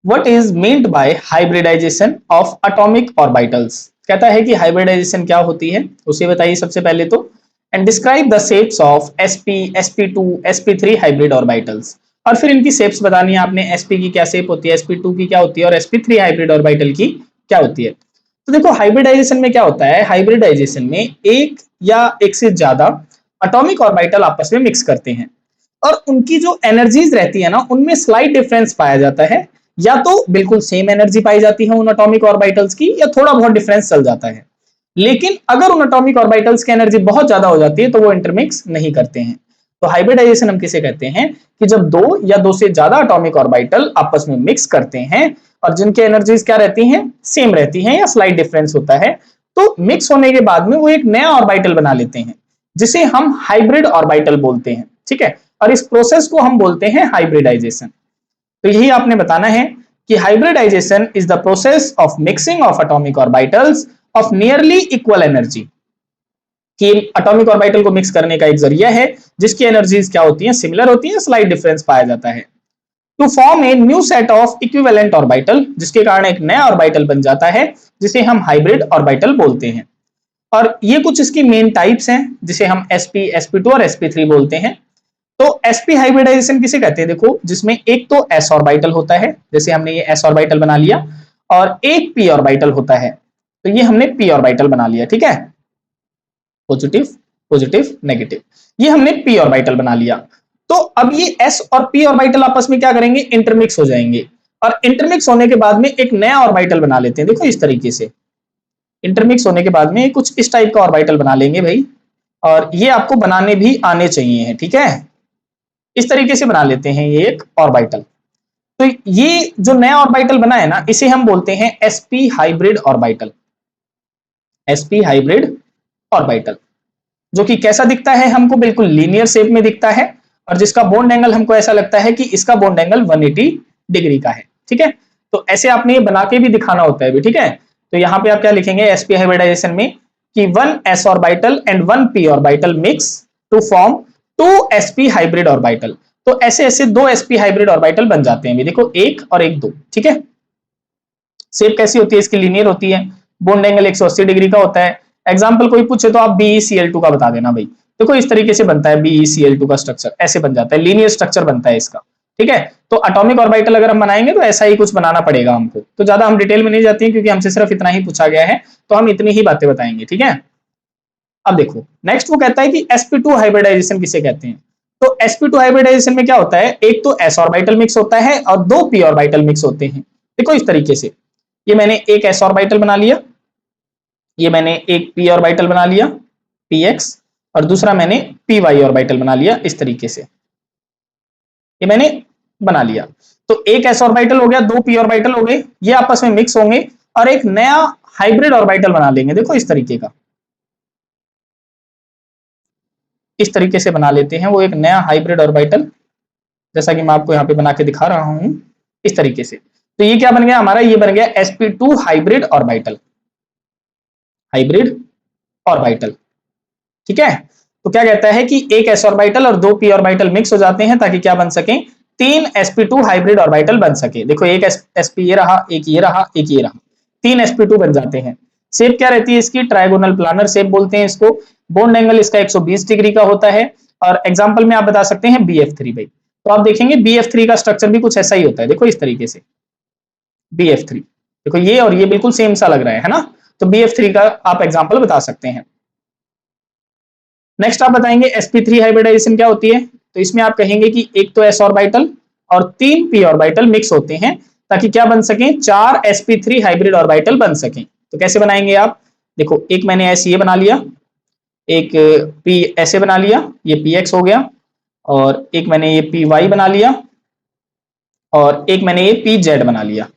what is meant by hybridization of atomic orbitals. कहता है कि हाइब्रिडाइजेशन क्या होती है उसे बताइए सबसे पहले तो, and describe the shapes of sp sp2 sp3 hybrid orbitals, और फिर इनकी शेप्स बतानी है आपने, sp की क्या शेप होती है, sp2 की क्या होती है, और sp3 हाइब्रिड ऑर्बिटल की क्या होती है। तो देखो हाइब्रिडाइजेशन में क्या होता है, हाइब्रिडाइजेशन में एक या एक से ज्यादा एटॉमिक ऑर्बिटल आपस में मिक्स करते हैं, और उनकी जो एनर्जीज रहती है ना उनमें स्लाइट डिफरेंस पाया जाता है, या तो बिल्कुल सेम एनर्जी पाई जाती है उन एटॉमिक ऑर्बिटल्स की, या थोड़ा बहुत डिफरेंस चल जाता है। लेकिन अगर उन एटॉमिक ऑर्बिटल्स की एनर्जी बहुत ज्यादा हो जाती है तो वो इंटरमिक्स नहीं करते हैं। तो हाइब्रिडाइजेशन हम किसे कहते हैं कि जब दो या दो से ज्यादा एटॉमिक ऑर्बिटल आपस में मिक्स करते हैं और जिनकी एनर्जीज क्या रहती हैं, सेम रहती हैं या स्लाइट डिफरेंस होता है, तो मिक्स होने के बाद में वो एक नया ऑर्बिटल बना लेते हैं, जिसे हम हाइब्रिड ऑर्बिटल बोलते हैं। ठीक है, और इस प्रोसेस को हम बोलते हैं हाइब्रिडाइजेशन। तो यही आपने बताना है कि hybridization is the process of mixing of atomic orbitals of nearly equal energy, कि एटॉमिक ऑर्बिटल को मिक्स करने का एक जरिया है जिसकी एनर्जीज क्या होती हैं, सिमिलर होती हैं, स्लाइट डिफरेंस पाया जाता है। To form a new set of equivalent orbital, जिसके कारण एक नया ऑर्बिटल बन जाता है जिसे हम हाइब्रिड ऑर्बिटल बोलते हैं। और ये कुछ इसकी मेन टाइप्स हैं जिसे हम sp sp2 और sp3 बोलते हैं। तो sp हाइब्रिडाइजेशन किसे कहते हैं, देखो जिसमें एक तो s ऑर्बिटल होता है, जैसे हमने ये s ऑर्बिटल बना लिया, और एक p ऑर्बिटल होता है, तो ये हमने p ऑर्बिटल बना लिया। ठीक है, पॉजिटिव पॉजिटिव नेगेटिव, ये हमने p ऑर्बिटल बना लिया। तो अब ये s और p ऑर्बिटल आपस में क्या करेंगे, इंटरमिक्स हो जाएंगे, और इंटरमिक्स होने के बाद में एक नया ऑर्बिटल बना लेते हैं। देखो इस तरीके से इंटरमिक्स होने के बाद में कुछ इस टाइप का ऑर्बिटल बना लेंगे भाई, और ये आपको बनाने भी आने चाहिए। ठीक है, इस तरीके से बना लेते हैं ये एक ऑर्बिटल। तो ये जो नया ऑर्बिटल बना है ना इसे हम बोलते हैं sp hybrid orbital, sp hybrid orbital, जो कि कैसा दिखता है, हमको बिल्कुल लीनियर शेप में दिखता है, और जिसका बॉन्ड एंगल हमको ऐसा लगता है कि इसका बॉन्ड एंगल 180 डिग्री का है। ठीक है, तो ऐसे आपने ये बना के भी दिखाना होता है भी। ठीक है, तो यहाँ पे आप क्या लिखेंगे sp हाइब्रिडाइजेशन में कि 1 s orbital and 1 p orbital mix to form 2 sp hybrid orbital. तो ऐसे ऐसे 2 sp हाइब्रिड ऑर्बिटल बन जाते हैं, देखो 1 और 1 2। ठीक है, शेप कैसी होती है इसकी, लीनियर होती है, बॉन्ड एंगल 180 डिग्री का होता है। एग्जांपल कोई पूछे तो आप BeCl2 का बता देना भाई। देखो इस तरीके से बनता है BeCl2 का स्ट्रक्चर, ऐसे बन जाता है, लीनियर स्ट्रक्चर बनता है इसका। ठीक है, तो एटॉमिक ऑर्बिटल अगर हम बनाएंगे तो ऐसा ही कुछ बनाना पड़ेगा हमको। तो ज्यादा हम डिटेल में नहीं जाते हैं क्योंकि हमसे सिर्फ इतना ही पूछा गया है, तो हम इतनी ही बातें बताएंगे, ठीक है। अब देखो नेक्स्ट वो कहता है कि sp2 हाइब्रिडाइजेशन किसे कहते हैं। तो sp2 हाइब्रिडाइजेशन में क्या होता है, एक तो s ऑर्बिटल मिक्स होता है और दो p ऑर्बिटल मिक्स होते हैं। देखो इस तरीके से, ये मैंने एक s ऑर्बिटल बना लिया, ये मैंने एक p ऑर्बिटल बना लिया px, और दूसरा मैंने py ऑर्बिटल बना लिया इस तरीके से, ये मैंने बना लिया। तो एक s ऑर्बिटल हो गया, दो p ऑर्बिटल हो गए, ये आपस में मिक्स होंगे और एक नया हाइब्रिड ऑर्बिटल बना लेंगे। देखो इस तरीके का, इस तरीके से बना लेते हैं वो एक नया हाइब्रिड ऑर्बिटल, जैसा कि मैं आपको यहाँ पे बना के दिखा रहा हूं इस तरीके से। तो ये क्या बन गया हमारा, ये बन गया sp2 hybrid orbital, hybrid orbital, ठीक है। तो क्या कहता है कि एक s ऑर्बिटल और दो p ऑर्बिटल मिक्स हो जाते हैं ताकि क्या बन सके, तीन sp2 हाइब्रिड ऑर्बिटल बन सके। देखो एक sp ये रहा, एक ये रहा, एक ये रहा, तीन sp2 बन जाते हैं। शेप क्या रहती है इसकी, ट्रायगोनल प्लानर शेप बोलते हैं इसको। बॉन्ड एंगल इसका 120 डिग्री का होता है, और एग्जांपल में आप बता सकते हैं bf3 भाई। तो आप देखेंगे bf3 का स्ट्रक्चर भी कुछ ऐसा ही होता है, देखो इस तरीके से bf3, देखो ये और ये बिल्कुल सेम सा लग रहा है ना। तो bf3 का आप एग्जांपल बता सकते हैं। नेक्स्ट आप बताएंगे sp3 हाइब्रिडाइजेशन क्या होती है। तो इसमें आप कहेंगे कि एक तो s ऑर्बिटल और तीन p ऑर्बिटल मिक्स होते हैं ताकि क्या बन सके, चार sp3 हाइब्रिड ऑर्बिटल बन सके। तो कैसे बनाएंगे आप, देखो एक मैंने s ये बना लिया, एक p ऐसे बना लिया, ये px हो गया, और एक मैंने ये py बना लिया, और एक मैंने ये pz बना लिया,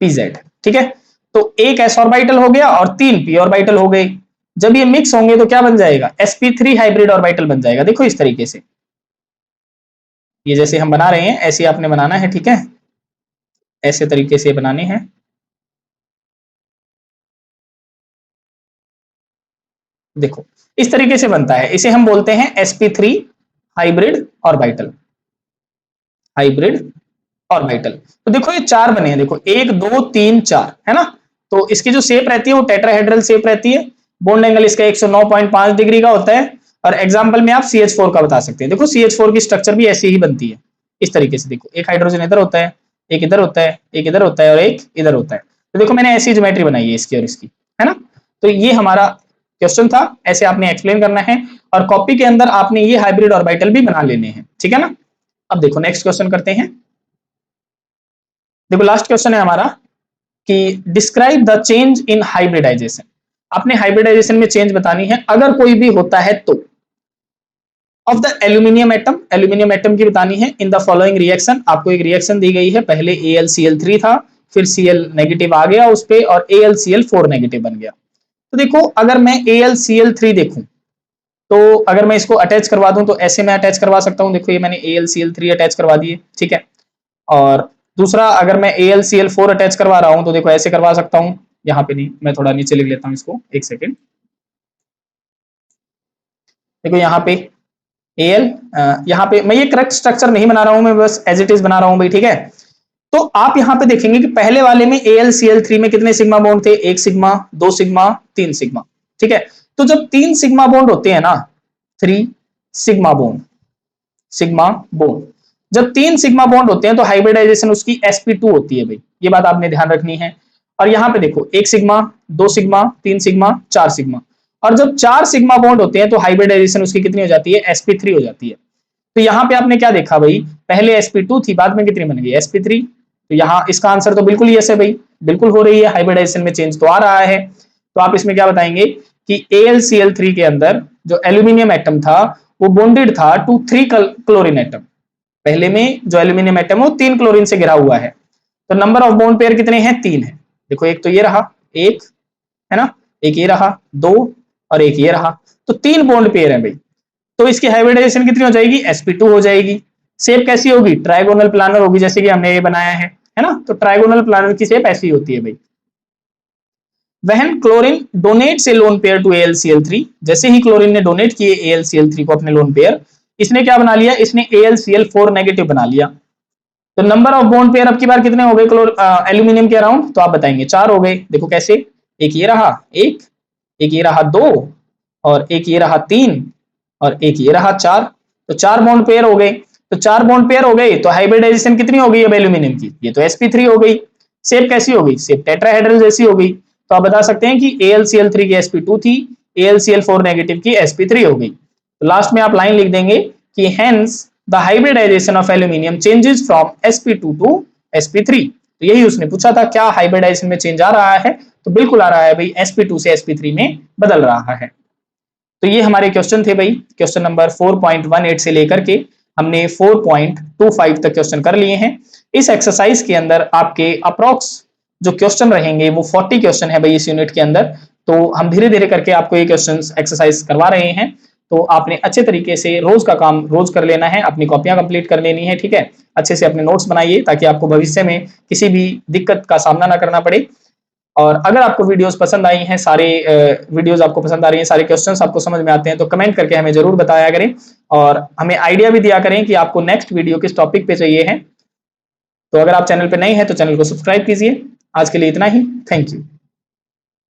pz, ठीक है। तो एक s ऑर्बिटल हो गया और तीन p ऑर्बिटल हो गए। जब ये मिक्स होंगे तो क्या बन जाएगा, sp3 हाइब्रिड ऑर्बिटल बन जाएगा। देखो इस तरीके से, ये जैसे हम बना रहे हैं ऐसे आपने बनाना है, ठीक है, ऐसे तरीके से बनाने हैं। देखो इस तरीके से बनता है, इसे हम बोलते हैं sp3 hybrid orbital, hybrid orbital. तो देखो ये चार बने हैं, देखो एक दो तीन चार, है ना। तो इसकी जो शेप रहती है वो टेट्राहेड्रल शेप रहती है। बॉन्ड एंगल इसका 109.5 डिग्री का होता है, और एग्जांपल में आप CH4 का बता सकते हैं। देखो CH4 की स्ट्रक्चर भी ऐसी ही बनती है इस तरीके से। देखो एक हाइड्रोजन इधर होता है, एक इधर होता है, एक इधर होता है, और एक इधर होता है। तो देखो मैंने ऐसी ज्योमेट्री बनाई है इसकी और इसकी, है ना। तो ये हमारा क्वेश्चन था, ऐसे आपने एक्सप्लेन करना है, और कॉपी के अंदर आपने ये हाइब्रिड ऑर्बिटल भी बना लेने हैं, ठीक है ना। अब देखो नेक्स्ट क्वेश्चन करते हैं। देखो लास्ट क्वेश्चन है हमारा कि describe the change in hybridization. आपने हाइब्रिडाइजेशन में चेंज बतानी है अगर कोई भी होता है तो। Of the aluminium atom, aluminium atom की बतानी है। इन द फॉलोइंग रिएक्शन, आपको एक रिएक्शन दी गई है, पहले AlCl3 था, फिर Cl नेगेटिव आ गया उस पे, और AlCl4 नेगेटिव बन गया। तो देखो अगर मैं AlCl3 देखूं, तो अगर मैं इसको अटैच करवा दूं तो ऐसे मैं अटैच करवा सकता हूं। देखो ये मैंने AlCl3 अटैच करवा दिए, ठीक है। और दूसरा अगर मैं AlCl4 अटैच करवा रहा हूं तो देखो ऐसे करवा सकता हूं, यहाँ पे नहीं, मैं थोड़ा नीचे लिख लेता हूं इसको, एक सेकेंड। देखो यहाँ पे Al, यहाँ पे मैं ये करेक्ट स्ट्रक्चर नहीं बना रहा हूं, मैं बस एज इट इज बना रहा हूं भाई, ठीक है। तो आप यहाँ पे देखेंगे कि पहले वाले में AlCl3 में कितने सिग्मा बॉन्ड थे, एक सिग्मा, दो सिग्मा, तीन सिग्मा, ठीक है। तो जब तीन सिग्मा बॉन्ड होते हैं ना, three sigma bond, sigma bond, जब तीन सिग्मा बॉन्ड होते हैं तो हाइब्रिडाइजेशन उसकी sp2 होती है भाई, ये बात आपने ध्यान रखनी है। और यहाँ पे देखो एक सिग्मा, दो सिग्मा, तीन सिग्मा, चार सिग्मा, और जब चार सिग्मा बॉन्ड होते हैं तो हाइब्रिडाइजेशन उसकी कितनी हो जाती है, sp3 हो जाती है। तो यहाँ पे आपने क्या देखा भाई, पहले sp2 थी, बाद में कितनी बन गई, sp3। तो यहाँ इसका आंसर तो बिल्कुल यस है भाई, बिल्कुल हो रही है, हाइब्रिडाइजेशन में चेंज तो आ रहा है। तो आप इसमें क्या बताएंगे कि AlCl3 के अंदर जो एल्यूमिनियम एटम था वो बॉन्डेड था टू थ्री क्लोरीन एटम। पहले में जो एल्यूमिनियम एटम है वो तीन क्लोरीन से घिरा हुआ है। तो नंबर ऑफ बॉन्ड पेयर कितने हैं, तीन है। देखो एक तो ये रहा, एक, है ना, एक ये रहा, दो, और एक ये रहा। तो तीन बॉन्ड पेयर है भाई। तो इसकी हाइब्रिडाइजेशन कितनी हो जाएगी, sp2 हो जाएगी। शेप कैसी होगी, ट्रायगोनल प्लानर होगी, जैसे कि हमने ये बनाया है ना। तो ट्रायगोनल प्लानर की शेप ऐसी होती है भाई। When chlorine donates a lone pair to AlCl3, जैसे ही क्लोरीन ने डोनेट किए AlCl3 को अपने लोन पेयर, इसने क्या बना लिया, इसने AlCl4 नेगेटिव बना लिया। तो नंबर ऑफ बॉन्ड पेयर अब की बार कितने हो गए एल्यूमिनियम के अराउंड, तो आप बताएंगे चार हो गए। देखो कैसे, एक ये रहा, एक ये रहा, दो, और एक ये रहा, तीन, और एक ये रहा, चार। तो चार बॉन्ड पेयर हो गए। तो 4 बॉन्ड पेयर हो गए, तो हाइब्रिडाइजेशन कितनी हो गई अब एल्यूमिनियम की, ये तो sp3 हो गई। शेप कैसी हो गई, शेप टेट्राहेड्रल जैसी हो गई। तो आप बता सकते हैं कि AlCl3 की sp2 थी, AlCl4 नेगेटिव की sp3 हो गई। तो लास्ट में आप लाइन लिख देंगे कि hence the hybridization of aluminium changes from sp2 to sp3। तो यही उसने पूछा था, क्या हाइब्रिडाइजेशन में चेंज आ रहा है, तो बिल्कुल आ रहा है भाई, sp2 से sp3 में बदल रहा है। तो ये हमारे क्वेश्चन थे भाई, क्वेश्चन नंबर 4.18 से लेकर के हमने 4.25 तक क्वेश्चन कर लिए हैं। इस एक्सरसाइज के अंदर आपके अप्रोक्स जो क्वेश्चन रहेंगे वो 40 क्वेश्चन है भाई इस यूनिट के अंदर। तो हम धीरे धीरे करके आपको ये क्वेश्चन एक्सरसाइज करवा रहे हैं, तो आपने अच्छे तरीके से रोज का काम रोज कर लेना है, अपनी कॉपियां कंप्लीट कर लेनी है, ठीक है। अच्छे से अपने नोट्स बनाइए ताकि आपको भविष्य में किसी भी दिक्कत का सामना ना करना पड़े। और अगर आपको वीडियोस पसंद आई हैं, सारे वीडियोस आपको पसंद आ रही हैं, सारे क्वेश्चंस आपको समझ में आते हैं, तो कमेंट करके हमें जरूर बताया करें और हमें आइडिया भी दिया करें कि आपको नेक्स्ट वीडियो किस टॉपिक पे चाहिए है। तो अगर आप चैनल पे नए हैं तो चैनल को सब्सक्राइब कीजिए। आज के लिए इतना ही, थैंक यू।